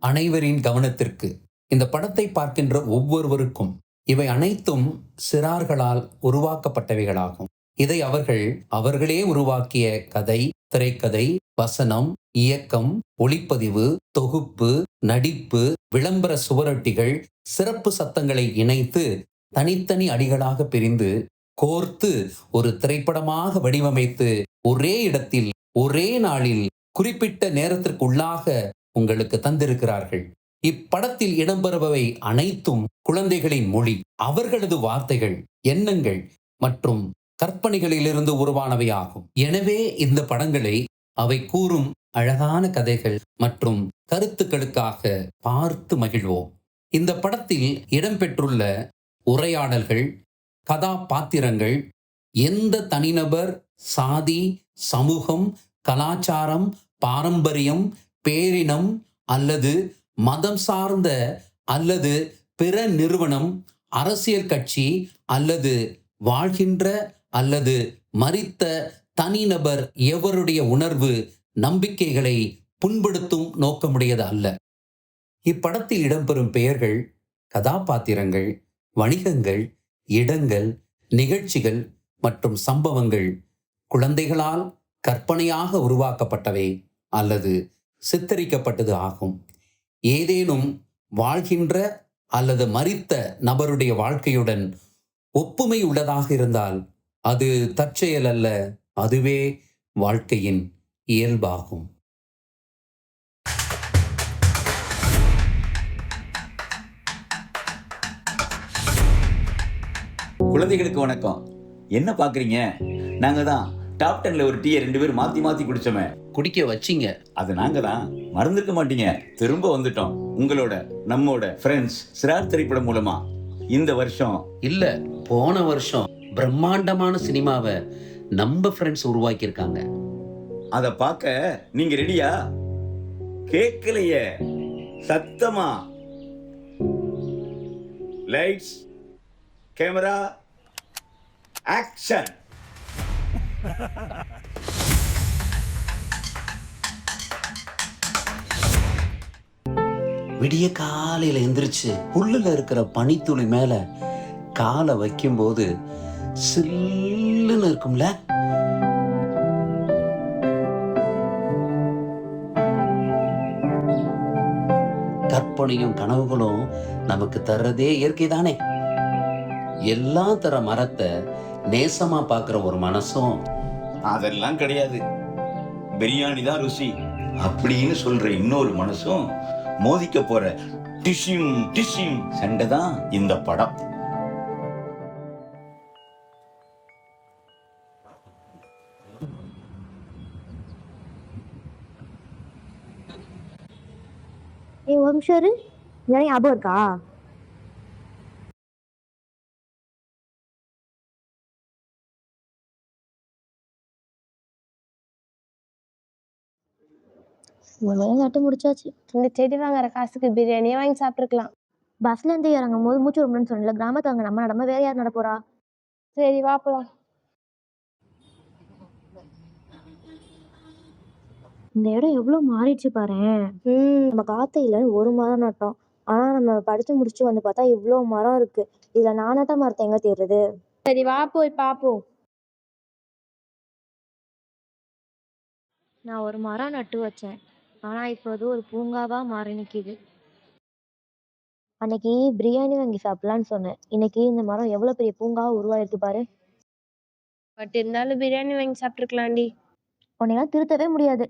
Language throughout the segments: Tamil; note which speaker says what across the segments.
Speaker 1: அனைவரின் கவனத்திற்கு. இந்த படத்தை பார்க்கின்ற ஒவ்வொருவருக்கும் இவை அனைத்தும் சிறார்களால் உருவாக்கப்பட்டவைகளாகும். இதை அவர்களே உருவாக்கிய கதை, திரைக்கதை, வசனம், இயக்கம், ஒளிப்பதிவு, தொகுப்பு, நடிப்பு, விளம்பர சுவரொட்டிகள், சிறப்பு சத்தங்களை இணைத்து தனித்தனி அடிகளாக பிரிந்து கோர்த்து ஒரு திரைப்படமாக வடிவமைத்து ஒரே இடத்தில் ஒரே நாளில் குறிப்பிட்ட நேரத்திற்குள்ளாக உங்களுக்கு தந்திருக்கிறார்கள். இப்படத்தில் இடம்பெறுபவை அனைத்தும் குழந்தைகளின் மொழி, அவர்களது வார்த்தைகள், எண்ணங்கள் மற்றும் கற்பனைகளிலிருந்து உருவானவையாகும். எனவே இந்த படங்களை அவை கூறும் அழகான கதைகள் மற்றும் கருத்துக்களுக்காக பார்த்து மகிழ்வோம். இந்த படத்தில் இடம்பெற்றுள்ள உரையாடல்கள், கதாபாத்திரங்கள் எந்த தனிநபர், சாதி, சமூகம், கலாச்சாரம், பாரம்பரியம், பேரினம் அல்லது மதம் சார்ந்த அல்லது பிற நிறுவனம், அரசியல் கட்சி அல்லது வாழ்கின்ற அல்லது மரித்த தனிநபர் எவருடைய உணர்வு, நம்பிக்கைகளை புண்படுத்தும் நோக்கமுடையது அல்ல. இப்படத்தில் இடம்பெறும் பெயர்கள், கதாபாத்திரங்கள், வணிகங்கள், இடங்கள், நிகழ்ச்சிகள் மற்றும் சம்பவங்கள் குழந்தைகளால் கற்பனையாக உருவாக்கப்பட்டவை அல்லது சித்தரிக்கப்பட்டது ஆகும். ஏதேனும் வாழ்கின்ற அல்லது மரித்த நபருடைய வாழ்க்கையுடன் ஒப்புமை உள்ளதாக இருந்தால் அது தற்செயல் அல்ல, அதுவே வாழ்க்கையின் இயல்பாகும்.
Speaker 2: குழந்தைகளுக்கு வணக்கம். என்ன பாக்குறீங்க? நாங்க தான் டாப் 10ல ஒரு டீயை 2 பேரும் மாத்தி மாத்தி குடிச்சோமே.
Speaker 1: குடிக்க வச்சிங்க.
Speaker 2: அது நாங்க தான். மறந்துருக்க மாட்டீங்க. திரும்ப வந்துட்டோம் உங்களோட, நம்மோட ஃப்ரெண்ட்ஸ் சிறார் திரைப்படம் மூலமா. இந்த வருஷம்
Speaker 1: இல்ல, போன வருஷம் பிரம்மாண்டமான சினிமாவை நம்ம ஃப்ரெண்ட்ஸ் உருவாக்கியிருக்காங்க.
Speaker 2: அத பார்க்க நீங்க ரெடியா? கேட்கலையே, சத்தமா. Lights, camera, action.
Speaker 1: விடிய காலையில எந்திரிச்சு புல்லுல இருக்கிற பனித்துளி மேல காலை வைக்கும்போது சில்லுன்னு இருக்கும்ல. கற்பனையும் கனவுகளும் நமக்கு தர்றதே இயற்கை தானே. எல்லாம் தர மரத்தை நேசமா பார்க்கிற ஒரு மனசும்
Speaker 2: அதெல்லாம் கிடையாது, பிரியாணி தான் ருசி அப்படின்னு சொல்ற இன்னொரு மனசும் மோதிக்க போற டிஷிம் டிஷிம் சண்டை தான் இந்த படம்.
Speaker 3: ஒரு நிமிஷம் இரு, ஞாபகம் இருக்கா? நட்டு முடிச்சாச்சு.
Speaker 4: இந்த செடி வாங்குற காசுக்கு பிரியாணியே வாங்கி சாப்பிட்டுருக்கலாம்.
Speaker 3: பஸ்ல இருந்து இறங்கும் போது மூச்சு விடணும்னு சொன்னல. கிராமத்துல அங்க நம்ம நடமா வேற யார் நடப்போறா?
Speaker 4: சரி வா போலாம்.
Speaker 3: இந்த இடம் எவ்வளவு மாறிடுச்சு பாரு. நம்ம காத்தையில ஒரு மரம் நட்டோம், ஆனா நம்ம படிச்சு முடிச்சு வந்து பார்த்தா இவ்வளவு மரம் இருக்கு. இதுல நான் நட்ட மரத்தை எங்க தேடுறது?
Speaker 4: சரி வா போய் பாப்போம்.
Speaker 3: நான் ஒரு மரம் நட்டு வச்சேன், ஆனா இப்போது ஒரு பூங்காவா மாறி நிக்குது. அன்னைக்கு பிரியாணி வாங்கி சாப்பிடலான்னு சொன்னேன், இன்னைக்கு இந்த மரம் எவ்வளவு பெரிய பூங்காவா உருவாயிருக்கு பாரு.
Speaker 4: பட் இருந்தாலும் பிரியாணி வாங்கி சாப்பிட்டுருக்கலாம்டி.
Speaker 3: உன்னையெல்லாம் திருத்தவே முடியாது.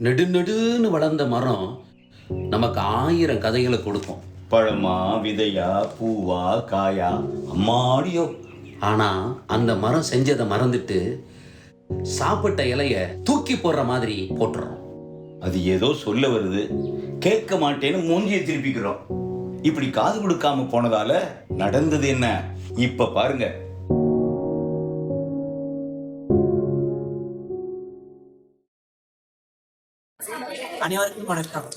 Speaker 1: நெடுநெடுன்னு வளர்ந்த மரம் நமக்கு 1000 கதைகளை கொடுக்கும்.
Speaker 2: பழமா, விதையா, பூவா, காயா, அம்மாடியோ.
Speaker 1: ஆனா அந்த மரம் செஞ்சதை மறந்துட்டு சாப்பிட்ட இலைய தூக்கி போடுற மாதிரி போட்டுறோம்.
Speaker 2: அது ஏதோ சொல்ல வருது, கேட்க மாட்டேன்னு மூஞ்சியை திருப்பிக்கிறோம். இப்படி காது கொடுக்காம போனதால நடந்தது என்ன இப்ப பாருங்க.
Speaker 5: அனைவருக்கும் வணக்கம்.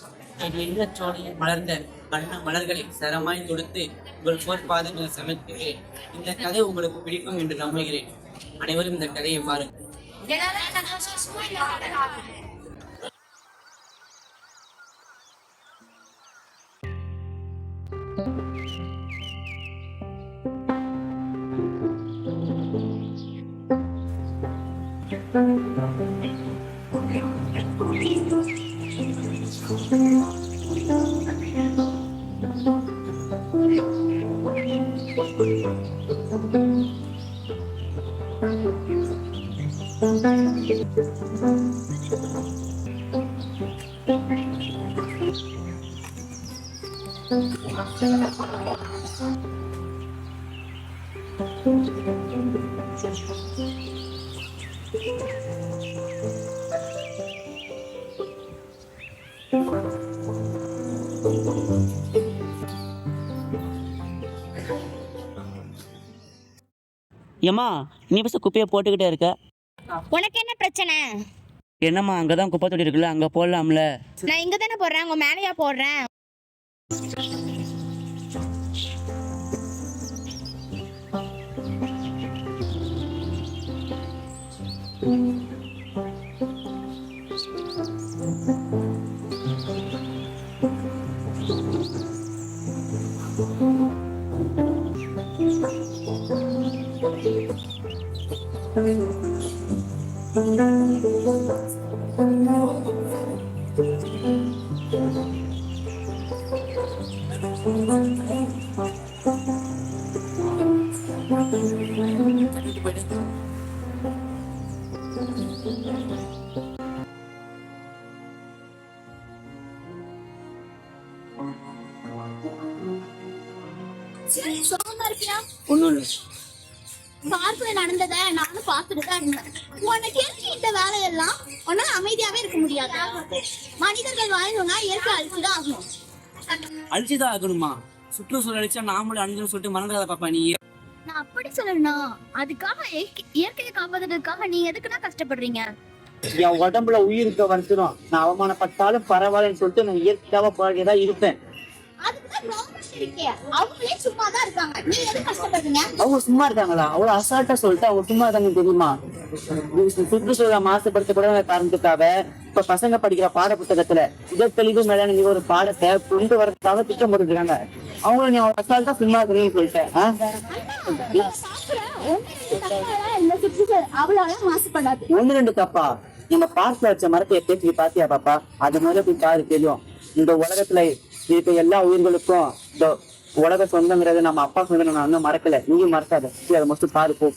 Speaker 5: என் என்ற சோலையில் மலர்ந்த வண்ண மலர்களை சரமாய் கொடுத்து உங்கள் போர்பாதங்களை சமைக்கிறேன். இந்த கதை உங்களுக்கு பிடிக்கும் என்று நம்புகிறேன். அனைவரும் இந்த கதையை பாருங்கள்.
Speaker 6: ஏம்மா நீ பஸ் குப்பையை போட்டுக்கிட்டே இருக்க.
Speaker 7: உனக்கு என்ன பிரச்சனை?
Speaker 6: என்னம்மா அங்கதான் குப்பை தொட்டி இருக்குல்ல, அங்க போடலாம்ல.
Speaker 7: நான் இங்க தானே போடுறேன், உங்க மேலையா போடுறேன். பார்க்கல நடந்ததை நானும் பார்த்துட்டு தான் இருந்தேன். உனக்கு எதுக்கு இந்த வேலையெல்லாம்? உன்னால அமைதியாவே இருக்க முடியாது. மனிதர்கள் வாழணும்னா இயற்கை அழிச்சுதான் ஆகணும்.
Speaker 5: அழிச்சுதான் ஆகணுமா? சுற்றுச்சூழல் அழிச்சா நாமளும் அழிஞ்சுன்னு சொல்லிட்டு மறந்துடாத பாப்பா நீ.
Speaker 7: நான் அப்படி சொல்லணும்னா அதுக்காக இயற்கையை காப்பாத்துறதுக்காக நீங்க எதுக்குன்னா கஷ்டப்படுறீங்க?
Speaker 8: என் உடம்புல உயிருக்கு வந்துடும். நான் அவமானப்பட்டாலும் பரவாயில்லன்னு சொல்லிட்டு நான் இயற்கையாவ போராடிதான் இருப்பேன்.
Speaker 7: அவங்களே சும்மாதான் இருக்காங்க, நீ எது கஷ்டப்படுறீங்க?
Speaker 8: அவங்க சும்மா இருக்காங்களா? அவ்வளவு அசால்ட்டா சொல்லிட்டு அவங்க சும்மா இருக்காங்க தெரியுமா? சுற்றுச்சூழலை மாசுபடுத்த கூட காரணத்துக்காக இப்ப பசங்க படிக்கிற பாட புத்தகத்துல இதற்கழிவு மேலான ஒரு பாடத்தை கொண்டு வரதுக்காக திட்டம் போட்டுருக்காங்க. அவங்கள நீ அவ்வளவு அசால்ட்டா சும்மா இருக்கிறீங்கன்னு சொல்லிட்டேன்.
Speaker 7: மாசுபடாது.
Speaker 8: 1-2 தப்பா? நம்ம பார்க்ல வச்ச மரத்தை பேசி பாத்தியா பாப்பா? அது மாதிரி போய் பாரு, தெரியும். இந்த உலகத்துல இருக்க எல்லா உயிர்களுக்கும் இந்த உலக சொந்தங்கிறது நம்ம அப்பா சொந்தம். நான் இன்னும் மறக்கல, நீயும் மறக்காத. அதை மட்டும் பாரு போ.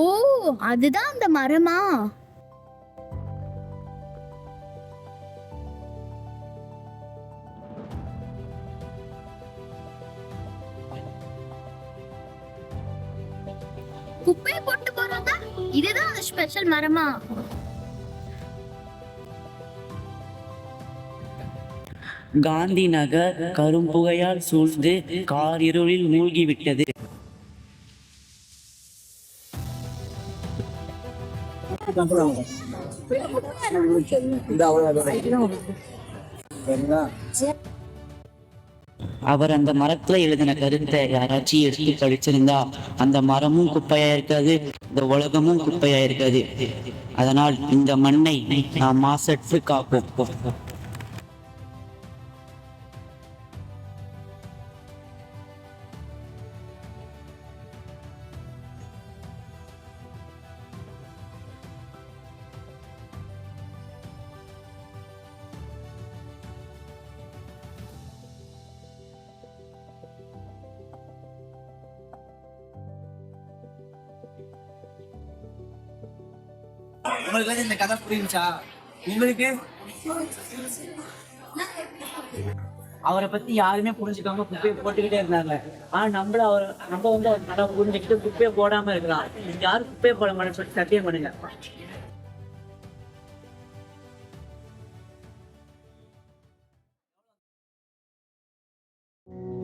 Speaker 7: ஓ, அதுதான் அந்த மரமா? குப்பையை போட்டு போறதா? இதுதான் அந்த ஸ்பெஷல் மரமா?
Speaker 6: காந்தி நகர் கரும்புகையால் சூழ்ந்து காரிருளில் மூழ்கிவிட்டது.
Speaker 8: அவர் அந்த மரத்துல எழுதின கருத்தை யாராச்சும் எடுத்து படிச்சிருந்தா அந்த மரமும் குப்பையா இருக்காது, இந்த உலகமும் குப்பையா இருக்காது. அதனால் இந்த மண்ணை நாம் மாசற்று காப்போம்.
Speaker 5: உங்களுக்கு இந்த கதை புரியுச்சா? உங்களுக்கு அவரை பத்தி யாருமே புரிஞ்சுக்காம குப்பையை போட்டுக்கிட்டே இருந்தாங்க. ஆனா நம்ம வந்து அவர் நல்லா புரிஞ்சுக்கிட்டு குப்பையை போடாம இருக்கலாம். யாரும் குப்பையை போட மாட்டேன்னு சொல்லி சத்தியம் பண்ணுங்க.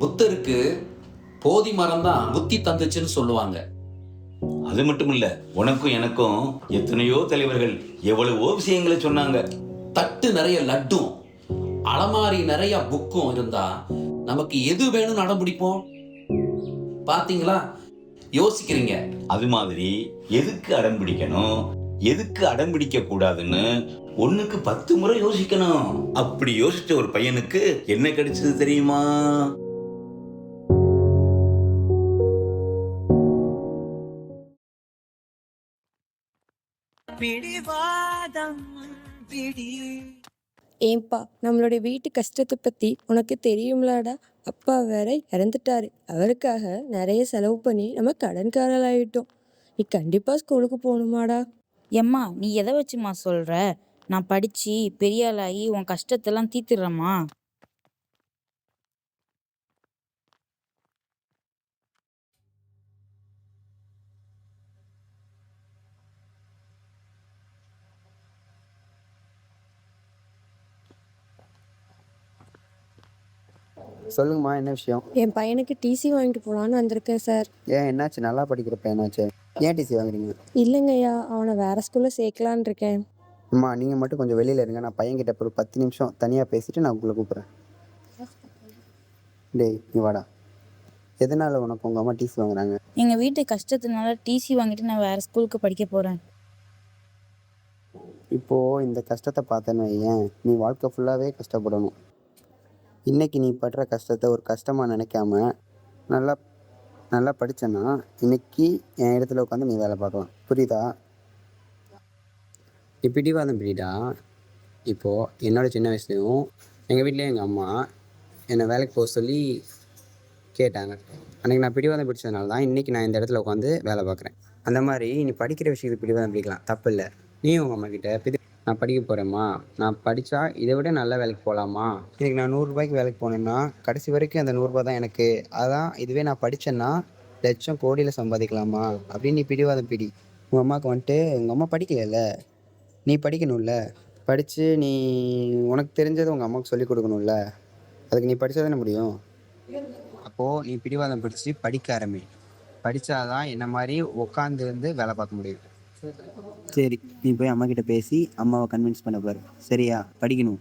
Speaker 1: புத்தருக்கு போதி மரம் தான் புத்தி தந்துச்சுன்னு சொல்லுவாங்க.
Speaker 2: அது மட்டும் இல்ல, உனக்கும் எனக்கும் எத்தனையோ தலைவர்கள் எவ்வளவோ விஷயங்களை சொன்னாங்க.
Speaker 1: தட்டு நிறைய லட்டும் அலமாரி நிறைய புக்கும் இருந்தா நமக்கு எது வேணும்னு அடம் பிடிப்போம்? பாத்தீங்களா? யோசிக்கிறீங்க.
Speaker 2: அது மாதிரி எதுக்கு அடம் பிடிக்கணும், எதுக்கு அடம் பிடிக்க கூடாதுன்னு 1க்கு 10 முறை யோசிக்கணும். அப்படி யோசிச்ச ஒரு பையனுக்கு என்ன கிடைச்சது தெரியுமா?
Speaker 4: ஏன்பா நம்மளுடைய வீட்டு கஷ்டத்தை பத்தி உனக்கு தெரியும்லடா. அப்பா வேற இறந்துட்டாரு. அவருக்காக நிறைய செலவு பண்ணி நம்ம கடன்காரலாயிட்டோம். நீ கண்டிப்பா ஸ்கூலுக்கு போகணுமாடா.
Speaker 9: எம்மா நீ எதை வச்சுமா சொல்ற? நான் படிச்சு பெரிய ஆளாகி உன் கஷ்டத்தெல்லாம் தீர்த்துடுறேம்மா.
Speaker 10: சொல்லுங்கம்மா, என்ன விஷயம்?
Speaker 4: என் பையனுக்கு டிசி வாங்கிட்டு போலான்னு வந்திருக்கேன் சார்.
Speaker 10: ஏன், என்னாச்சு? நல்லா படிக்கிற பையனாச்சு, ஏன் டிசி வாங்குறீங்க?
Speaker 4: இல்லைங்கய்யா, அவனை வேற ஸ்கூல்ல சேர்க்கலான் இருக்கேன்.
Speaker 10: அம்மா, நீங்கள் மட்டும் கொஞ்சம் வெளியில் இருங்க. நான் பையன்கிட்ட ஒரு 10 நிமிஷம் தனியாக பேசிட்டு நான் உங்களை கூப்பிட்றேன். டேய், நீ வாடா. எதனால் உனக்கு உங்கள் அம்மா டிசி வாங்குறாங்க?
Speaker 9: எங்க வீட்டு கஷ்டத்தினால டிசி வாங்கிட்டு நான் வேற ஸ்கூலுக்கு படிக்க போறேன்.
Speaker 10: இப்போது இந்த கஷ்டத்தை பார்த்தேன்னு வையேன், நீ வாழ்க்கை ஃபுல்லாகவே கஷ்டப்படணும். இன்றைக்கி நீ படுற கஷ்டத்தை ஒரு கஷ்டமாக நினைக்காம நல்லா நல்லா படித்தேன்னா இன்றைக்கி என் இடத்துல உட்காந்து நீ வேலை பார்க்கலாம். புரியுதா? நீ பிடிவாதம் பிடிடா. இப்போது என்னோடய சின்ன வயசுலையும் எங்கள் வீட்லேயும் எங்கள் அம்மா என்னை வேலைக்கு போக சொல்லி கேட்டாங்க. அன்றைக்கி நான் பிடிவாதம் பிடிச்சதுனால தான் இன்றைக்கி நான் இந்த இடத்துல உட்காந்து வேலை பார்க்குறேன். அந்த மாதிரி நீ படிக்கிற விஷயத்துக்கு பிடிவாதம் பிடிக்கலாம், தப்பு இல்லை. நீயும் உங்கள் அம்மாக்கிட்ட நான் படிக்க போகிறேம்மா, நான் படித்தா இதை விட நல்ல வேலைக்கு போகலாமா, எனக்கு நான் 100 ரூபாய்க்கு வேலைக்கு போனேன்னா கடைசி வரைக்கும் அந்த 100 ரூபா தான் எனக்கு, அதான் இதுவே நான் படித்தேன்னா லட்சம் கோடியில் சம்பாதிக்கலாமா அப்படின்னு நீ பிடிவாதம் பிடி. உங்கள் அம்மாவுக்கு வந்துட்டு உங்கள் அம்மா படிக்கலைல்ல, நீ படிக்கணும்ல, படித்து நீ உனக்கு தெரிஞ்சதை உங்கள் அம்மாவுக்கு சொல்லிக் கொடுக்கணும்ல, அதுக்கு நீ படித்தா தானே முடியும். அப்போது நீ பிடிவாதம் பிடிச்சி படிக்க ஆரம்பி. படித்தாதான் என்ன மாதிரி உட்காந்து இருந்து வேலை பார்க்க முடியும். சரி, நீ போய் அம்மா கிட்ட பேசி அம்மாவை கன்வின்ஸ் பண்ண பாரு. சரியா? படிக்கணும்.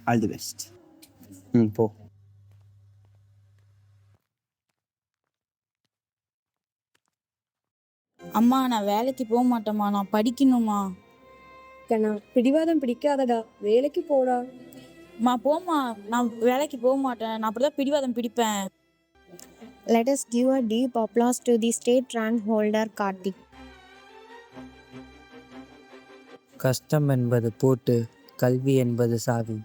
Speaker 10: All the best. போ.
Speaker 9: அம்மா நான் வேலைக்கு போக மாட்டேம்மா, நான் படிக்கணுமா.
Speaker 4: கண்ணா, பிடிவாதம் பிடிக்காதடா, வேலைக்கு போடா.
Speaker 9: அம்மா போம்மா, நான் வேலைக்கு போக மாட்டேன், நான் அப்படிதான் பிடிவாதம் பிடிப்பேன்.
Speaker 3: Let us give a deep applause to the state rank holder Karthik.
Speaker 8: கஷ்டம் என்பது பூட்டு, கல்வி என்பது சாவி.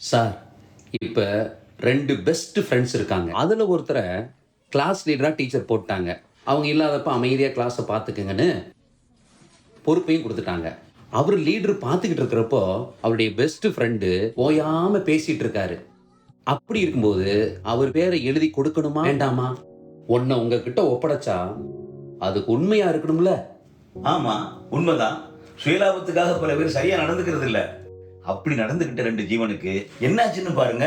Speaker 1: சார், இப்போ 2 பெஸ்ட் ஃப்ரெண்ட்ஸ் இருக்காங்க. அதில் ஒருத்தரை கிளாஸ் லீடராக டீச்சர் போட்டாங்க. அவங்க இல்லாதப்ப அமைதியாக கிளாஸை பார்த்துக்குங்கன்னு பொறுப்பையும் கொடுத்துட்டாங்க. அவர் லீடர் பார்த்துக்கிட்டு இருக்கிறப்போ அவருடைய பெஸ்ட் ஃப்ரெண்டு ஓயாமல் பேசிகிட்டு இருக்காரு. அப்படி இருக்கும்போது அவர் பேரை எழுதி கொடுக்கணுமா வேண்டாமா? ஒன்றை உங்ககிட்ட ஒப்படைச்சா அதுக்கு உண்மையாக இருக்கணும்ல?
Speaker 2: ஆமா, உண்மைதான். சுயலாபத்துக்காக பல பேர் சரியா நடந்துக்கிறது இல்ல. அப்படி நடந்துகிட்ட 2 ஜீவனுக்கு என்னாச்சுன்னு பாருங்க.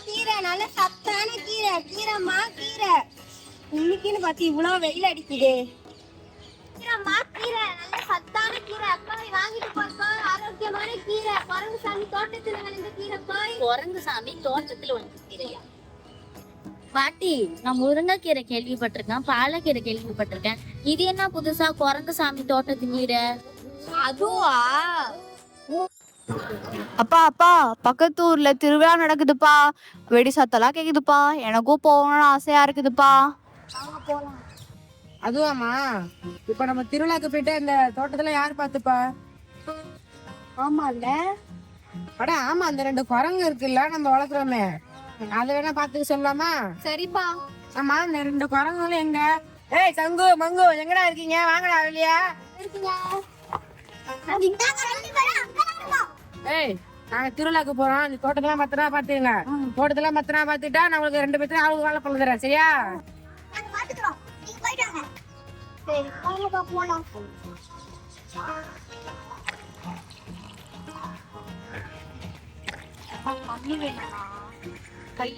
Speaker 7: கீரை நல்ல சத்தான கீரை, கீரைமா கீரை. இன்னைக்குன்னு பார்த்து இவ்வளவு வெயில் அடிக்குது. கீரைமா கீரை நல்ல சத்தான கீரை, அக்கா வாங்கிட்டு போப்பா. ஆரோக்கியமான கீரை, குரங்குசாமி தோட்டத்துல விளைந்த கீரை போய்.
Speaker 9: குரங்குசாமி தோட்டத்துல வந்து கீரையா? பாட்டி, நான் முருங்கைக்கீரை கேள்விப்பட்டிருக்கேன், பாலக்கீரை கேள்விப்பட்டிருக்கேன். இது என்ன புதுசா குரங்குசாமி தோட்டத்து கீரை?
Speaker 7: அதுவா?
Speaker 11: அப்பா அப்பா, பக்கத்து ஊர்ல திருவிழா நடக்குதுப்பா. வெடி சத்தெல்லாம் கேக்குதுப்பா. எனக்கும் போகணும்னு ஆசையா இருக்குதுப்பா.
Speaker 8: அதுவாமா, இப்ப நம்ம திருவிழாக்கு போயிட்டு இந்த தோட்டத்துல யார் பார்த்துப்பா?
Speaker 7: ஆமால.
Speaker 8: அட ஆமா, அந்த 2 குரங்கு இருக்குல்ல நம்ம வளர்க்குறோமே, அதை வேணா பார்த்துக்க சொல்லலாமா?
Speaker 7: சரிப்பா.
Speaker 8: ஆமா, இந்த 2 குரங்குகளும் எங்க? ஏய் சங்கு மங்கு, எங்கடா இருக்கீங்க? வாங்கடா வெளியா. ஏய், நாங்க திருவிழாக்கு போறோம். இந்த தோட்டத்தெல்லாம் பத்திரமா பாத்துங்க. தோட்டத்தெல்லாம் பத்திரமா பாத்துட்டா நம்மளுக்கு 2 பேர்த்தையும் ஆளுக்கு வேலை பண்ண தரேன், சரியா?
Speaker 7: சரி, வாங்கப்பா போலாம். தண்ணி வேணுமா? கை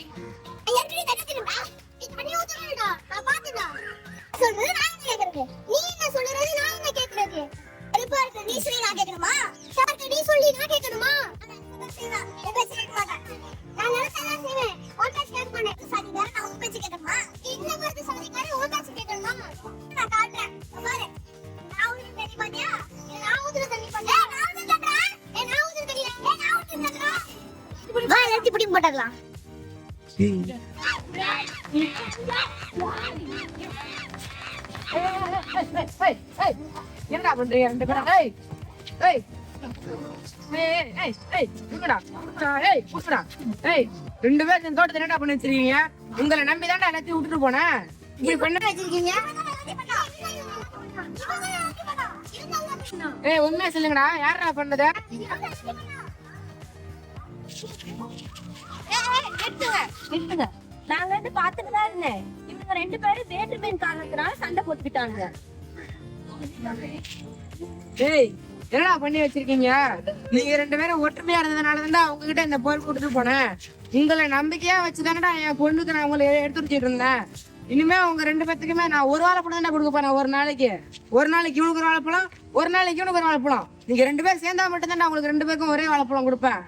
Speaker 7: போட்டுக்கலாம்.
Speaker 8: என்னடா பண்றீங்க 2 பேரும்? ஏய் ஏய் ஏய் ஏய் ஏய் குடுடா. ஏய் குடுடா. ஏய் 2 பேரும் இந்த தோட்டத்தை என்னடா பண்ணி வச்சிருக்கீங்க? உங்களை நம்பி தான்டா எல்லாத்தையும் விட்டுட்டு போனேன். இப்படி பண்ண வச்சிருக்கீங்க. ஏய் உண்மையா சொல்லுங்கடா, யாரா பண்ணது?
Speaker 7: நாங்க வந்து பாத்துட்டு தான் இருந்தேன். இவங்க 2 பேரும் வேற்றுமையின் காரணத்தினால சண்டை போட்டுக்கிட்டாங்க.
Speaker 8: ஏய் என்னடா பண்ணி வச்சிருக்கீங்க? நீங்க 2 பேரும் ஒற்றுமையா இருந்ததுனால தான் உங்ககிட்ட இந்த பொறுப்பு கொடுத்துட்டு போனேன். உங்களை நம்பிக்கையா வச்சுதானடா என் பொண்ணுக்கு நான் உங்களை எடுத்து வச்சுட்டு இருந்தேன். இனிமே உங்க 2 பேத்துக்குமே நான் ஒரு வாழைப்பழம் தான் கொடுக்க போறேன். ஒரு நாளைக்கு இவனுக்கு ஒரு வாழைப்பழம், ஒரு நாளைக்கு இவனுக்கு ஒரு வாழைப்பழம். நீங்க 2 பேரும் சேர்ந்தா மட்டும் தான் உங்களுக்கு 2 பேருக்கும் ஒரே வாழைப்பழம் கொடுப்பேன்.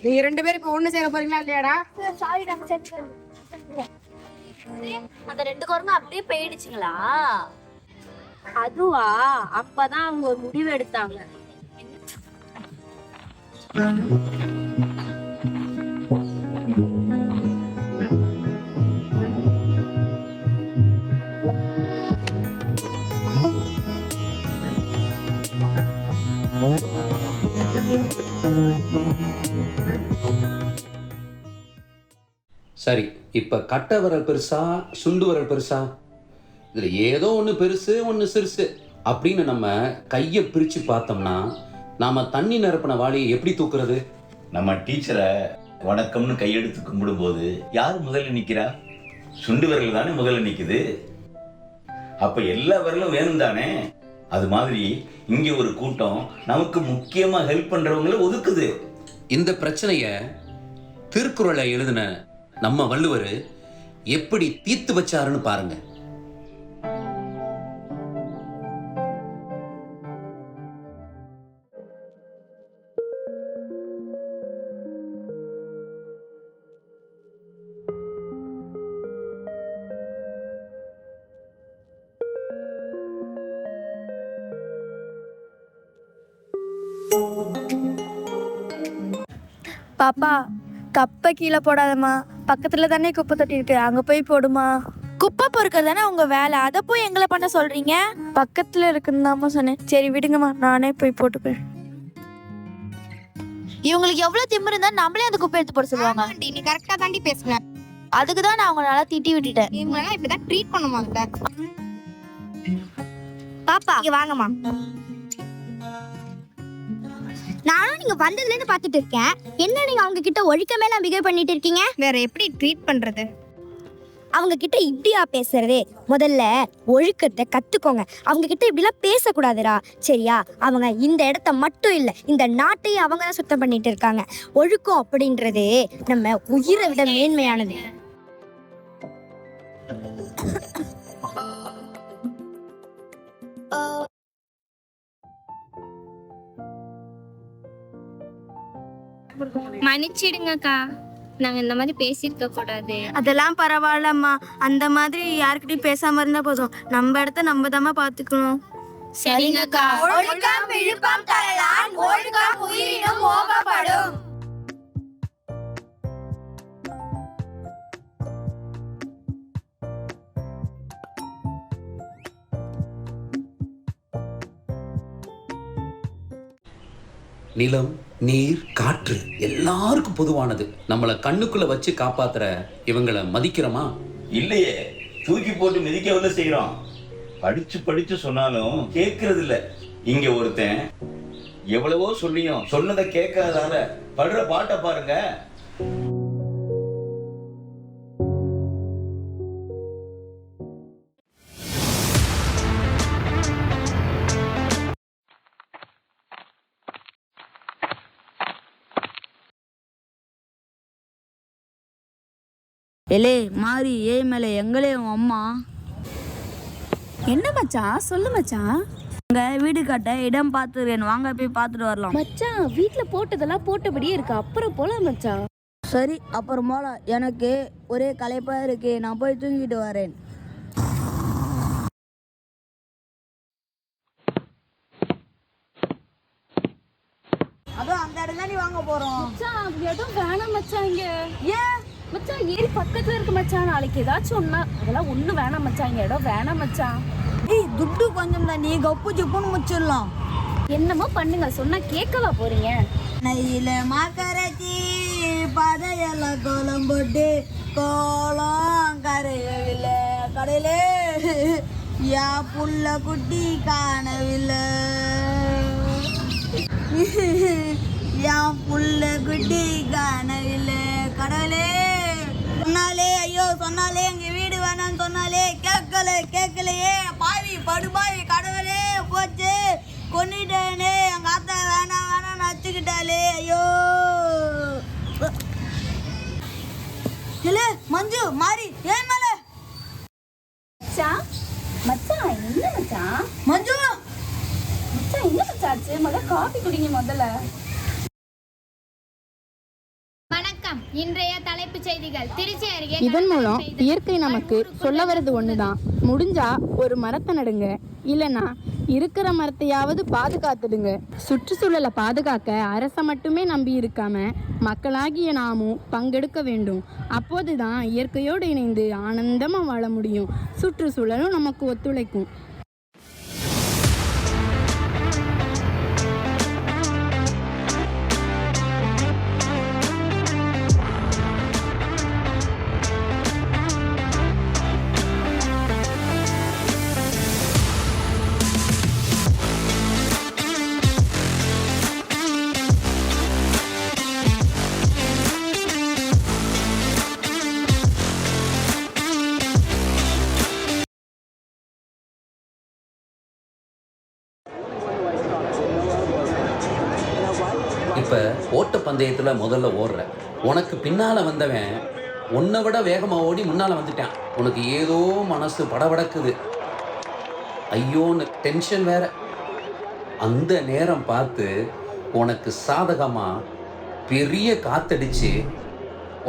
Speaker 8: நீங்க 2 பேரும் இப்ப ஒண்ணு சேர போறீங்களா இல்லையாடா?
Speaker 7: சாரிடா,
Speaker 9: அந்த 2 குரங்கு அப்படியே போயிடுச்சுங்களா?
Speaker 7: அதுவா? அப்பதான் அவங்க ஒரு முடிவு எடுத்தாங்க.
Speaker 1: சரி, இப்போ கட்டை விரல் பெருசா சுண்டு விரல் பெருசா? இதில் ஏதோ ஒன்று பெருசு ஒன்று சிறுசு அப்படின்னு நம்ம கையை பிரித்து பார்த்தோம்னா நாம் தண்ணி நிரப்பின வாளியை எப்படி தூக்குறது?
Speaker 2: நம்ம டீச்சரை வணக்கம்னு கையெடுத்து கும்பிடும்போது யார் முதல்ல நிக்கிறா? சுண்டு விரல் தானே முதல்ல நிக்குது. அப்ப எல்லா விரலும் வேணும் தானே. அது மாதிரி இங்க ஒரு கூட்டம் நமக்கு முக்கியமா ஹெல்ப் பண்றவங்களை ஒதுக்குது.
Speaker 1: இந்த பிரச்சனையை திருக்குறளை எழுதின நம்ம வள்ளுவர் எப்படி தீர்த்து வச்சாருன்னு பாருங்க.
Speaker 11: பாப்பா, கப்பை கீழே போடாதம்மா. பக்கத்துல தானே குப்பை தொட்டி இருக்கு, அங்க போய் போடுமா. குப்பை பொறுக்கிறது தானே உங்க வேலை, அதை போய் எங்களை பண்ண சொல்றீங்க? பக்கத்துல இருக்குன்னு தாம்மா சொன்னேன். சரி விடுங்கம்மா, நானே போய் போட்டுப்பேன். இவங்களுக்கு எவ்வளவு திமிரு இருந்தா நம்மளே அந்த குப்பை எடுத்து போட சொல்லுவாங்க.
Speaker 7: நீ கரெக்டா தாண்டி பேசுன.
Speaker 11: அதுக்குதான் நான் அவங்க நல்லா திட்டி விட்டுட்டேன்.
Speaker 7: இவங்க இப்படிதான் ட்ரீட் பண்ணுவாங்க. பாப்பா இங்க வாங்கம்மா. நானும் நீங்க வந்ததுல இருந்து பாத்துட்டு இருக்கேன். என்ன நீங்க அவங்க கிட்ட ஒழிக்க மேல பிஹேவ் பண்ணிட்டு இருக்கீங்க? வேற எப்படி ட்ரீட் பண்றது? அவங்க கிட்ட இப்படியா பேசுறதே? முதல்ல ஒழுக்கத்தை கத்துக்கோங்க. அவங்க கிட்ட இப்படிலாம் பேசக்கூடாதுடா, சரியா? அவங்க இந்த இடத்த மட்டும் இல்லை, இந்த நாட்டையும் அவங்க தான் சுத்தம் பண்ணிட்டு இருக்காங்க. ஒழுக்கம் அப்படின்றது நம்ம உயிரை விட மேன்மையானது.
Speaker 9: மன்னிச்சிடுங்கக்கா, நாங்க இந்த மாதிரி பேசியிருக்க கூடாது.
Speaker 11: அதெல்லாம் பரவாயில்லம்மா. அந்த மாதிரி யாருக்கிட்டையும் பேசாம இருந்தா போதும். நம்ம இடத்த நம்ம தாம்மா பாத்துக்கணும்.
Speaker 9: சரிங்கக்கா.
Speaker 7: ஒழுக்கம் விழுப்பம் தரலான், ஒழுக்கம் உயிரினும் மோகப்படும்.
Speaker 1: நிலம், நீர், காற்று எல்லாருக்கும் பொதுவானது. நம்மளை கண்ணுக்குள்ள வச்சு காப்பாத்துற இவங்களை மதிக்கிறோமா?
Speaker 2: இல்லையே, தூக்கி போட்டு மிதிக்கவில்லை செய்யறோம். படிச்சு படிச்சு சொன்னாலும் கேட்கறது இல்ல. இங்க ஒருத்தன் எவ்வளவோ சொல்லியும் சொன்னதை கேட்காதால படுற பாட்டை பாருங்க.
Speaker 8: எலே மாறி ஏ மேலே எங்களே உன் அம்மா.
Speaker 11: என்ன மச்சான், சொல்லு மச்சான்.
Speaker 8: உங்க வீடு கட்ட இடம் பார்த்துருக்கேன், வாங்க போய் பார்த்துட்டு வரலாம்.
Speaker 11: மச்சான் வீட்ல போட்டதெல்லாம் போட்டபடியே இருக்கு, அப்புறம் போலாம் மச்சான்.
Speaker 8: சரி, அப்புறம் போல. எனக்கு ஒரே களைப்பா இருக்கு, நான் போய் தூங்கிட்டு வரேன். அதான் அந்த இடம் தான் நீ வாங்க போறோம்.
Speaker 11: மச்சான் அது எதுவும் வேணாம் மச்சான். இங்க ஏன் மச்சான்? ஏரி பக்கத்துல இருக்கு மச்சான். நாளைக்கு ஏதாச்சும் ஒண்ணா அதெல்லாம் ஒண்ணு வேணாம் மச்சான். இங்க இடம் வேணாம் மச்சான்.
Speaker 8: ஏய், துட்டு கொஞ்சம் தான், நீ கப்பு ஜிப்புன்னு முச்சிடலாம்.
Speaker 11: என்னமோ பண்ணுங்க, சொன்னா கேட்கவா போறீங்க?
Speaker 8: நெய்யில மாக்கரைச்சி பதையில கோலம் போட்டு கோலம் கரையவில்லை கடையிலே யா புள்ள குட்டி காணவில்லை, என் புள்ள குட்டி காணவில்லை கடவுளே. சொன்னாலே ஐயோ, சொன்னாலே எங்க வீடு வேணான்னு சொன்னாலே கேட்கலையே. பாவி படுபாவி கடவுளே, போச்சு கொன்னிட்டேனே. எங்க ஆத்தா வேணாம் நச்சுக்கிட்டாலே. ஐயோ மஞ்சு மாறி ஏன் மேல
Speaker 11: மச்சான் மச்சான் என்ன மச்சான்?
Speaker 8: மஞ்சு
Speaker 11: மச்சான் என்ன மச்சாச்சு? முதல்ல காபி குடிங்க முதல்ல.
Speaker 9: வணக்கம். இன்றைய தலைப்புச் செய்திகள். திருச்சி அருகே
Speaker 12: இதன் மூலம் இயற்கை நமக்கு சொல்ல வர்றது ஒண்ணுதான். முடிஞ்சா ஒரு மரத்தை நடுங்க, இல்லைன்னா இருக்கிற மரத்தையாவது பாதுகாத்துடுங்க. சுற்றுச்சூழலை பாதுகாக்க அரசை மட்டுமே நம்பி இருக்காம மக்களாகிய நாமும் பங்கெடுக்க வேண்டும். அப்போதுதான் இயற்கையோடு இணைந்து ஆனந்தமா வாழ முடியும். சுற்றுச்சூழலும் நமக்கு ஒத்துழைக்கும்.
Speaker 1: இப்போ ஓட்டப்பந்தயத்தில் முதல்ல ஓடுற உனக்கு பின்னால் வந்தவன் உன்னை விட வேகமாக ஓடி முன்னால் வந்துட்டான். உனக்கு ஏதோ மனசு படபடக்குது, ஐயோன்னு டென்ஷன் வேற. அந்த நேரம் பார்த்து உனக்கு சாதகமாக பெரிய காத்தடிச்சு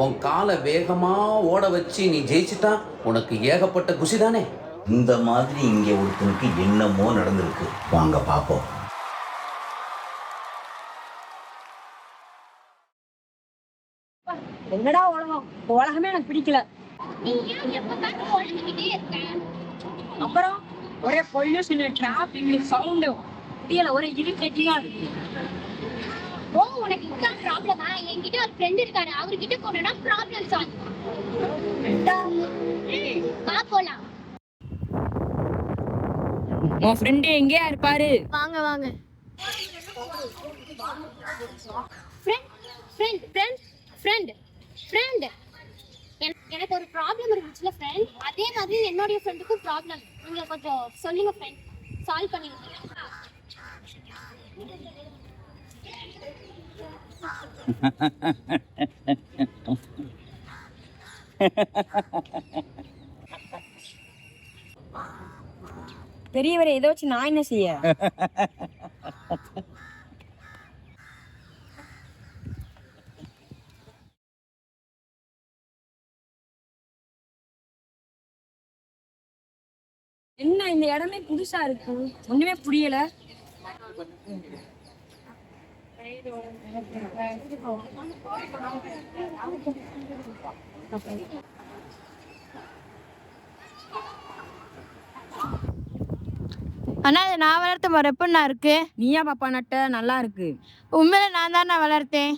Speaker 1: உன் காலை வேகமாக ஓட வச்சு நீ ஜெயிச்சிட்டா உனக்கு ஏகப்பட்ட குஷி தானே.
Speaker 2: இந்த மாதிரி இங்க ஒருத்தனுக்கு என்னமோ நடந்திருக்கு, வாங்க பாப்போம்.
Speaker 11: என்னடா உலகம்? உலகமே எனக்கு பிடிக்கல. அப்புறம் ஒரே பொல்யூஷன், டிராபிக், சவுண்ட், ஒரே இரிட்டேட்டிங்கா இருக்கு.
Speaker 9: ஓ, உனக்கு இதுதான் ப்ராப்ளமா? என்கிட்ட ஒரு ஃப்ரெண்ட் இருக்காரு, அவர்கிட்ட போனா ப்ராப்ளம் சால்வ். வா போலாம்.
Speaker 11: உன் ஃப்ரெண்ட் எங்கேயா இருப்பாரு?
Speaker 7: வாங்க வாங்க.
Speaker 9: Friend friend friend friend friend
Speaker 7: எனக்கு ஒரு ப்ராப்ளம் இருந்துச்சுல ஃப்ரெண்ட், அதே மாதிரி என்னுடைய ஃப்ரெண்டுக்கும் ப்ராப்ளம். நீங்க கொஞ்சம் சொல்லுங்க ஃப்ரெண்ட், சால்வ் பண்ணிடுங்க.
Speaker 4: பெரியவரை இதை வச்சு நான் என்ன செய்ய? என்ன இந்த இடமே புதுசா இருக்கு, ஒண்ணுமே புரியல.
Speaker 11: அண்ணா இது நான் வளர்த்த மரம் எப்படிண்ணா இருக்கு?
Speaker 4: நீயா பாப்பா நட்ட? நல்லா இருக்கு.
Speaker 11: உண்மையில நான் தான் நான் வளர்த்தேன்.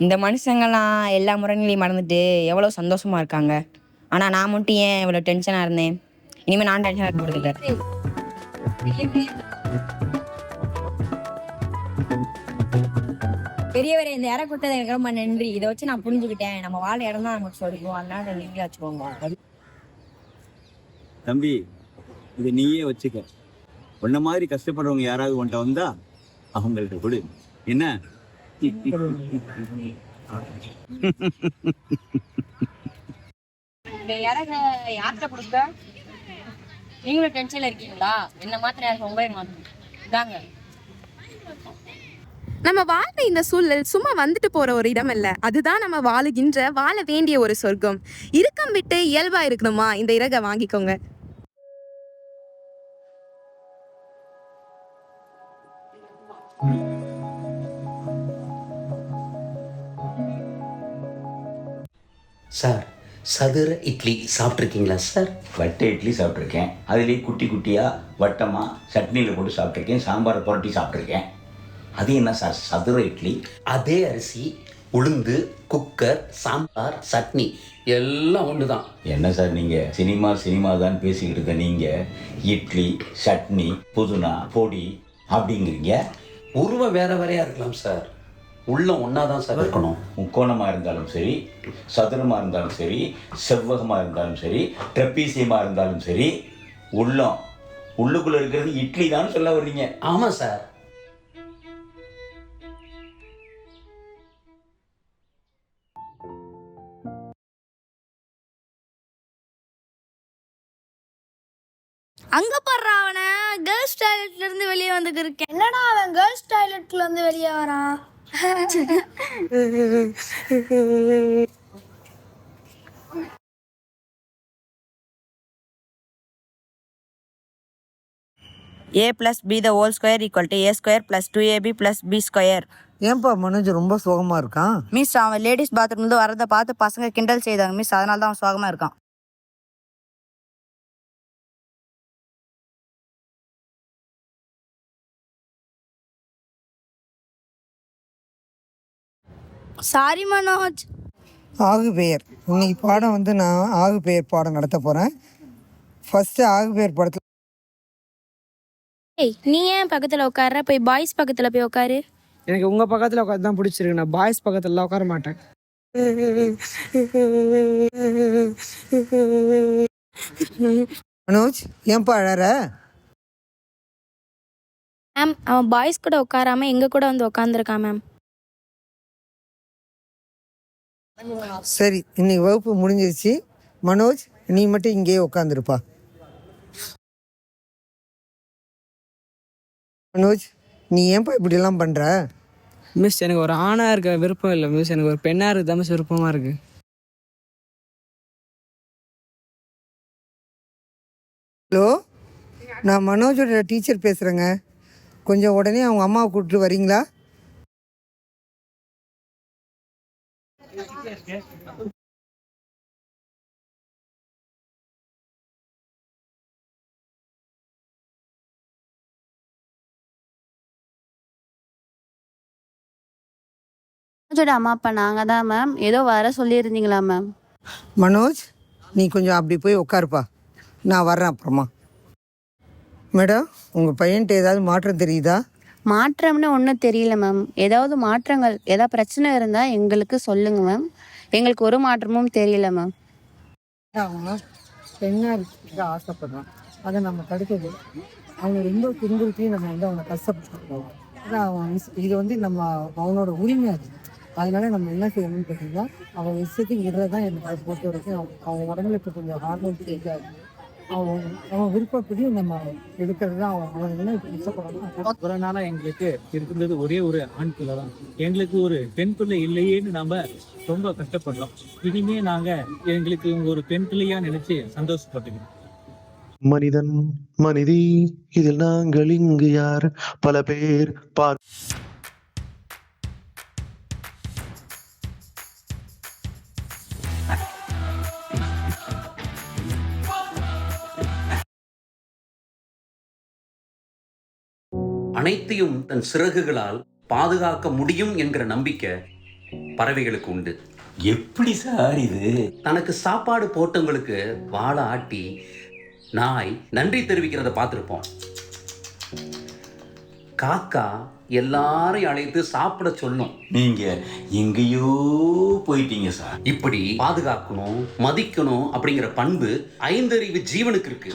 Speaker 4: இந்த மனுஷங்கெல்லாம் எல்லா முறைகளையும் மறந்துட்டு எவ்வளோ சந்தோஷமா இருக்காங்க. ஆனால் நான் மட்டும் ஏன் இவ்வளோ டென்ஷனாக இருந்தேன்? இனிமேல் நான் டென்ஷனாக இருக்க போகிறது இல்லை. பெரியவரை இந்த இடம் கொடுத்தது எனக்கு ரொம்ப நன்றி. இதை வச்சு நான் புரிஞ்சுக்கிட்டேன், நம்ம வாழ இடம் தான் நமக்கு சொல்லிக்குவோம், அதனால நீங்களே வச்சுக்கோங்க.
Speaker 2: தம்பி, இது நீயே வச்சுக்க. உன்ன மாதிரி கஷ்டப்படுறவங்க யாராவது உன்ட்ட வந்தா அவங்கள்ட்ட கொடு. என்ன?
Speaker 4: இந்த இறக யார்கிட்ட கொடுக்க? நீங்களும் டென்ஷன்ல இருக்கீங்களா? என்ன மாத்திரம் எனக்கு ரொம்ப மாத்திரம் இதாங்க.
Speaker 12: நம்ம வாழ்ற இந்த சூழல் சும்மா வந்துட்டு போற ஒரு இடம் இல்ல, அதுதான் நம்ம வாழுகின்ற வாழ வேண்டிய ஒரு சொர்க்கம். இறுக்கம் விட்டு இயல்பா இருக்கணுமா? இந்த இறக வாங்கிக்கோங்க.
Speaker 1: சார், சதுர இட்லி சாப்பிட்ருக்கீங்களா சார்?
Speaker 2: வட்ட இட்லி சாப்பிட்ருக்கேன். அதுலேயே குட்டி குட்டியாக வட்டமாக சட்னியில் போட்டு சாப்பிட்ருக்கேன். சாம்பாரை புரட்டி சாப்பிட்ருக்கேன். அது என்ன சார் சதுர இட்லி?
Speaker 1: அதே அரிசி, உளுந்து, குக்கர், சாம்பார், சட்னி எல்லாம் ஒன்று தான்.
Speaker 2: என்ன சார் நீங்கள் சினிமா தான் பேசிக்கிட்டு இருக்க. நீங்கள் இட்லி, சட்னி, புதினா, பொடி அப்படிங்கிறீங்க.
Speaker 1: உருவம் வேற வேறையாக இருக்கலாம் சார், உள்ளம் ஒன்றா தான் சார் இருக்கணும்.
Speaker 2: முக்கோணமாக இருந்தாலும் சரி, சதுரமாக இருந்தாலும் சரி, செவ்வகமாக இருந்தாலும் சரி, ட்ரெப்பீசியமாக இருந்தாலும் சரி, உள்ளுக்குள்ளே இருக்கிறது இட்லி தான் சொல்ல வர்றீங்க.
Speaker 1: ஆமாம் சார்.
Speaker 11: அங்க போடுறா அவனை, கேர்ள்ஸ் டாய்லெட்ல இருந்து வெளியே வந்துட்டு இருக்கேன். என்னடா அவன் கேர்ள்ஸ் டாய்லெட்ல இருந்து வெளியே வரான்?
Speaker 4: A plus B the whole square equal to A square plus 2AB plus B square.
Speaker 8: ஏன்பா மனோஜ் ரொம்ப சோகமா இருக்கான்?
Speaker 4: மிஸ், அவன் லேடிஸ் பாத்ரூம்லேருந்து வரதை பார்த்து பசங்க கிண்டல் செய்தாங்க மிஸ், அதனால தான் அவன் சோகமாக இருக்கான்.
Speaker 11: சாரி மனோஜ்.
Speaker 8: ஆகு பெயர் இன்னைக்கு பாடம் வந்து நான் ஆகு பெயர் பாடம் நடத்த போகிறேன். ஃபஸ்ட்டு ஆகு பெயர் படத்தில்
Speaker 11: ஏய், நீ ஏன் பக்கத்துல உட்கார்ற? போய் பாய்ஸ் பக்கத்துல போய் உட்காரு.
Speaker 8: எனக்கு உங்கள் பக்கத்தில் உட்காந்து தான் பிடிச்சிருக்கு, நான் பாய்ஸ் பக்கத்துலலாம் உட்கார மாட்டேன். மனோஜ் ஏன்பா அழற?
Speaker 11: மேம், அவன் பாய்ஸ் கூட உட்காராம எங்க கூட வந்து உட்காந்துருக்கான் மேம்.
Speaker 8: சரி, இன்னைக்கு வகுப்பு முடிஞ்சிருச்சு. மனோஜ் நீ மட்டும் இங்கேயே உட்காந்துருப்பா. மனோஜ் நீ ஏன்பா இப்படிலாம் பண்ணுற?
Speaker 13: மிஸ், எனக்கு ஒரு ஆணாக இருக்க விருப்பம் இல்லை மிஸ், எனக்கு ஒரு பெண்ணாக இருக்க தான் மிஸ் விருப்பமாக இருக்கு.
Speaker 8: ஹலோ, நான் மனோஜோட டீச்சர் பேசுகிறேங்க. கொஞ்சம் உடனே அவங்க அம்மாவை கூப்பிட்டு வரீங்களா?
Speaker 9: மனோஜோட அம்மா அப்பா நாங்கள் தான் மேம். ஏதோ வர சொல்லியிருந்தீங்களா மேம்?
Speaker 8: மனோஜ்
Speaker 14: நீ கொஞ்சம் அப்படி போய் உட்காருப்பா, நான் வர்றேன் அப்புறமா. மேடம், உங்கள் பையன்ட்டு ஏதாவது மாற்றம் தெரியுதா?
Speaker 15: மாற்றம்னு ஒன்றும் தெரியல மேம். ஏதாவது மாற்றங்கள், ஏதாவது பிரச்சனை இருந்தால் எங்களுக்கு சொல்லுங்க மேம். எங்களுக்கு ஒரு மாற்றமும் தெரியல மேம்.
Speaker 14: அவங்க பெண்ணாக இருக்க ஆசைப்படுறான், அதை நம்ம தடுக்கிறது. அவங்க ரொம்ப துன்புறுத்தி நம்ம அவனை கஷ்டப்படுத்துறோம். அதான் அவன் இது நம்ம அவனோட உரிமை அது. அதனால நம்ம என்ன செய்யணும்னு கேட்டீங்கன்னா, அவன் இஷ்டத்துக்கு விடுறதான் எனக்கு அதை பொறுத்த வரைக்கும் அவன் உடம்புல இப்போ கொஞ்சம் ஹார்மோன் கேட்காது. அவன் விருப்பப்படி நம்ம எடுக்கிறது தான் அவன் என்ன இஷ்டப்படணும்.
Speaker 16: ஒரு நாளாக எங்களுக்கு இருந்தது ஒரே ஒரு ஆண் பிள்ளை தான். எங்களுக்கு ஒரு பெண் பிள்ளை இல்லையேன்னு நாம ரொம்ப கஷ்டப்படுறோம். இனிமே எங்களுக்கு ஒரு பெண் பிள்ளையா நினைச்சு சந்தோஷப்பட்டுக்கிறோம்.
Speaker 17: மனிதன் மனிதி இதில் நாங்கள் இங்கு யார், பல பேர் பார்.
Speaker 1: அனைத்தையும் தன் சிறகுகளால் பாதுகாக்க முடியும் என்கிற நம்பிக்கை பறவைகளுக்கு உண்டு.
Speaker 2: எப்படி சார் இது?
Speaker 1: தனக்கு சாப்பாடு போட்டவங்களுக்கு வாழை ஆட்டி நாய் நன்றி தெரிவிக்கிறத பார்த்துருப்போம். காக்கா எல்லாரையும் அழைத்து சாப்பிட சொல்லும்.
Speaker 2: நீங்க எங்கேயோ போயிட்டீங்க சார்.
Speaker 1: இப்படி பாதுகாக்கணும், மதிக்கணும் அப்படிங்கிற பண்பு ஐந்தறிவு ஜீவனுக்கு இருக்கு.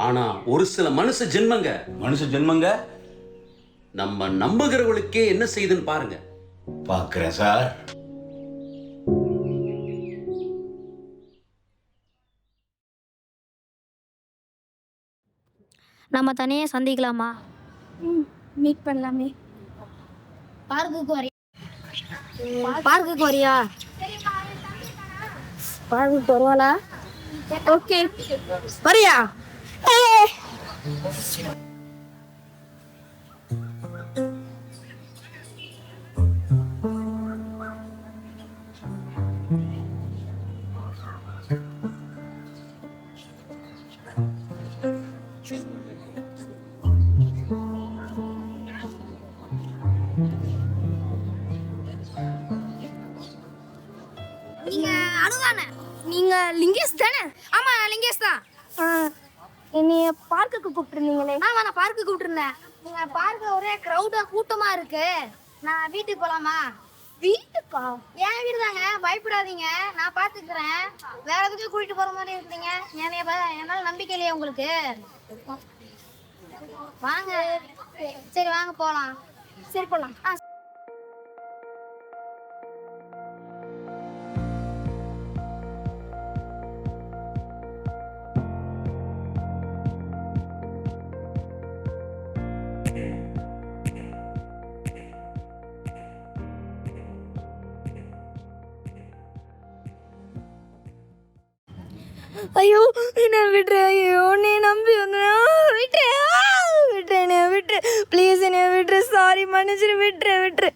Speaker 1: ஆனா ஒரு சில மனுஷ ஜென்மங்க நம்ம நம்புகிறவர்களுக்கே என்ன செய்யுதுன்னு பாருங்க.
Speaker 2: பார்க்கிறேன் சார்.
Speaker 7: நம்ம தனியாக சந்திக்கலாமா?
Speaker 11: மீட் பண்ணலாமே.
Speaker 7: பார்க்குக்கு வரியா? பார்க்குக்கு வரியா? பார்க்குக்கு வருவாளா?
Speaker 11: ஓகே, வரியா?
Speaker 7: நீங்க அனுதானே? நீங்க லிங்கேஷ் தானே? ஆமா, நான் லிங்கேஷ் தான். என்னைய பார்க்குக்கு கூப்பிட்டுருந்தீங்களே? ஆமா, நான் பார்க்குக்கு கூப்பிட்டுருந்தேன். நீங்க பார்க்க ஒரே க்ரௌடா கூட்டமா இருக்கு. நான் வீட்டுக்கு போலாமா? வீட்டுக்கா? என் வீடு தாங்க, பயப்படாதீங்க, நான் பாத்துக்கிறேன். வேற எதுக்கும் கூட்டிட்டு போற மாதிரி இருக்கீங்க. என்னால நம்பிக்கை இல்லையா உங்களுக்கு? வாங்க. சரி வாங்க போலாம். சரி போலாம்.
Speaker 11: ஐயோ, என்ன விட்டுரு. ஐயோ, நீ நம்பி விட்டுரு, என்னை விட்டுரு ப்ளீஸ், என்னை விட்டுரு. சாரி, மன்னிச்சிரு, விட்டுரு.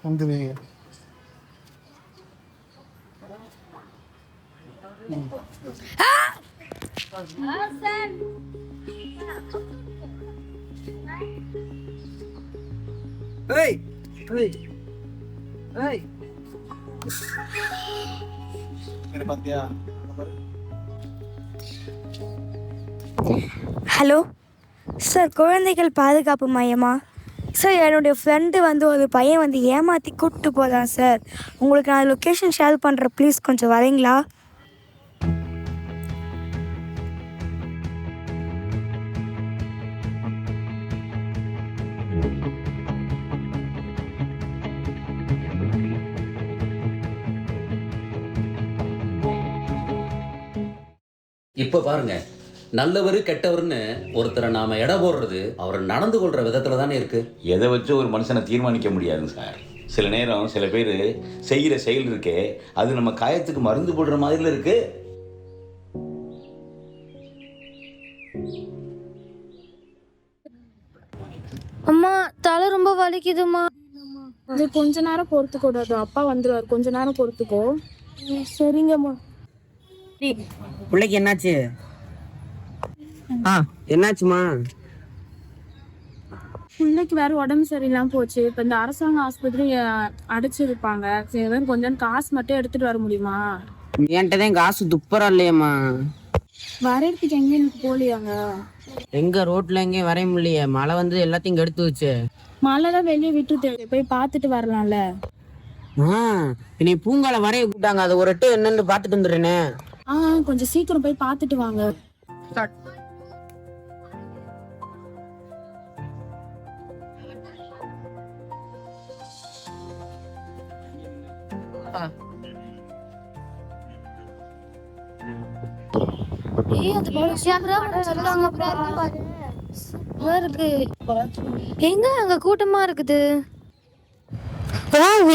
Speaker 14: வந்துடுவீங்க.
Speaker 11: ஹலோ சார், குழந்தைகள் பாதுகாப்பு மையமா? சார், என்னுடைய ஃப்ரெண்டு ஒரு பையன் ஏமாற்றி கூப்பிட்டு போதான் சார். உங்களுக்கு நான் லொக்கேஷன் ஷேர் பண்ணுறேன், ப்ளீஸ் கொஞ்சம் வரீங்களா?
Speaker 1: இப்ப பாருங்க, நல்லவர் கெட்டவர்னு ஒருத்தரை நாம எடை போடுறது அவர் நடந்து கொள்ற விதத்துல தானே இருக்கு.
Speaker 2: எதை வச்சு ஒரு மனுஷனை தீர்மானிக்க முடியாதுங்க சார். சில நேரம் சில பேர் செய்கிற செயல் இருக்கே, அது நம்ம காயத்துக்கு மருந்து போடுற மாதிரில இருக்கு.
Speaker 7: அம்மா, தலை ரொம்ப வலிக்குதுமா.
Speaker 12: அது கொஞ்ச நேரம் பொறுத்துக்கூடாது, அப்பா வந்துருவாரு, கொஞ்ச நேரம் பொறுத்துக்கோ. சரிங்கம்மா.
Speaker 8: பிள்ளைக்கு என்னாச்சு? என்னாச்சுமா?
Speaker 12: பிள்ளைக்கு வேற உடம்பு சரியில்லாம போச்சு. இப்ப இந்த அரசாங்க ஆஸ்பத்திரி அடைச்சிருப்பாங்க. சரி, கொஞ்சம் காசு மட்டும் எடுத்துட்டு வர முடியுமா?
Speaker 8: என்கிட்டதான் காசு துப்புரா இல்லையம்மா.
Speaker 12: வரையறதுக்கு எங்க எனக்கு போலியாங்க?
Speaker 8: எங்க ரோட்ல எங்கேயும் வரைய முடியலையே, மழை வந்து எல்லாத்தையும் எடுத்து வச்சு.
Speaker 12: மழைதான் வெளியே விட்டு போய் பார்த்துட்டு வரலாம்ல.
Speaker 8: நீ பூங்கால வரைய கூட்டாங்க, அது ஒரு எட்டு என்னன்னு பார்த்துட்டு வந்துடுறேனே.
Speaker 12: கொஞ்சம் சீக்கிரம் போய் பார்த்துட்டு வாங்க.
Speaker 3: எங்க அங்க கூட்டமா இருக்குது.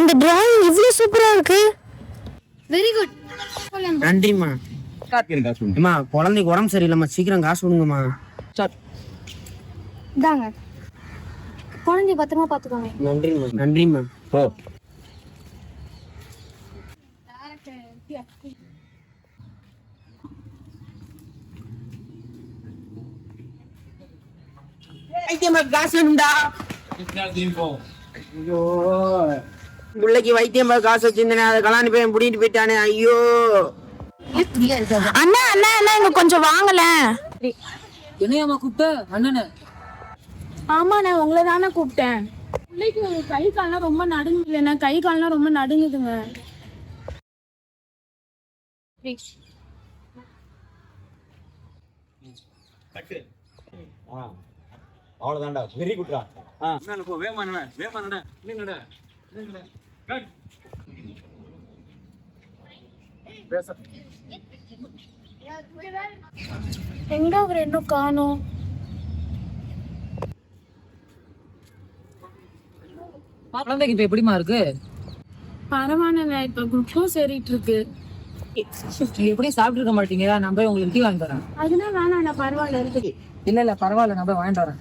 Speaker 3: இந்த டிராயிங் இவ்வளவு சூப்பரா இருக்கு. Very good.
Speaker 8: நன்றிம்மா. அம்மா, குழந்தைக்கு உடம்பு சரியில்லைம்மா, சீக்கிரம் காசு கொடுங்கம்மா.
Speaker 3: இந்தாங்க, குழந்தைய பத்திரமா பாத்துக்கோங்க.
Speaker 8: நன்றிம்மா. நன்றிம்மா. காசு வேணும்டா. ஐயோ, பிள்ளைக்கு வைத்தியம் காசு வச்சிருந்தேனே, அதை கலாணி போய் பிடிட்டு போயிட்டானே. ஐயோ
Speaker 11: அண்ணா அண்ணா அண்ணா, இங்க கொஞ்சம் வாங்கல.
Speaker 13: என்னையம்மா கூப்பிட்ட? அண்ணனே?
Speaker 12: ஆமாண்ணே, உங்களை தானே கூப்பிட்டேன். பிள்ளைக்கு கை கால்லாம் ரொம்ப நடுங்குதுண்ணே, கை கால்லாம் ரொம்ப நடுங்குதுங்க.
Speaker 16: அவ்வளவுதான்டா, வெரி குட்ரா. போ, வேகமா நட, வேகமா நட. நீங்கடா
Speaker 12: எங்க அவர் இன்னும் காணோம்?
Speaker 13: குழந்தைக்கு இப்ப எப்படிமா இருக்கு?
Speaker 12: பரவாயில்ல, இப்ப குளுக்கோஸ் ஏறிட்டு இருக்கு.
Speaker 13: நீங்க எப்படி சாப்பிட்டு இருக்க மாட்டீங்க? நான் போய் உங்களுக்கு டீ வாங்கி தரேன்.
Speaker 12: அதெல்லாம் வேணாம், பரவாயில்ல இருக்கு.
Speaker 13: இல்ல பரவாயில்ல, நான் போய் வாங்கிட்டு வரேன்.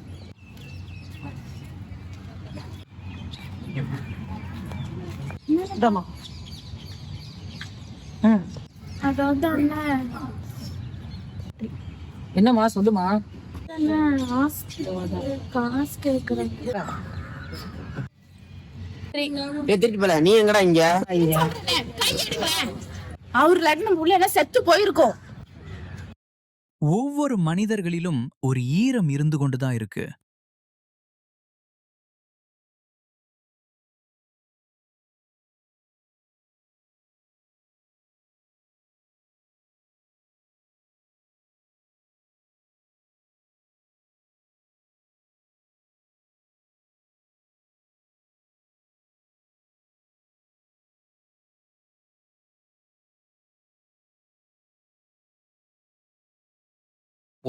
Speaker 12: அதாவது அண்ணன்,
Speaker 13: என்னம்மா சொல்லுமா?
Speaker 12: காசு கேக்குறேன்.
Speaker 8: எடுத்துட்டு போல, நீ எங்கடா இங்க?
Speaker 12: அவர் லக்னம் உள்ள என்ன செத்து போயிருக்கோம்.
Speaker 18: ஒவ்வொரு மனிதர்களிலும் ஒரு ஈரம் இருந்து கொண்டுதான் இருக்கு.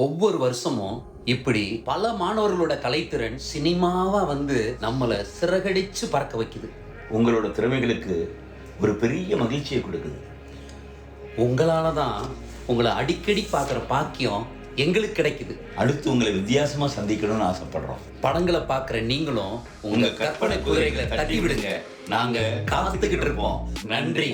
Speaker 1: ஒவ்வொரு வருஷமும் இப்படி பல மாணவர்களோட கலைத்திறன் சினிமாவா வந்து நம்மளை சிறகடிச்சு பறக்க வைக்குது.
Speaker 2: உங்களோட திறமைகளுக்கு ஒரு பெரிய மகிழ்ச்சியை கொடுக்குது.
Speaker 1: உங்களால தான் உங்களை அடிக்கடி பார்க்குற பாக்கியம் எங்களுக்கு கிடைக்குது.
Speaker 2: அடுத்து உங்களை வித்தியாசமா சந்திக்கணும்னு ஆசைப்படுறோம்.
Speaker 1: படங்களை பார்க்குற நீங்களும் உங்க கற்பனை குதிரைகளை தட்டி விடுங்க. நாங்க காத்துக்கிட்டு இருப்போம். நன்றி.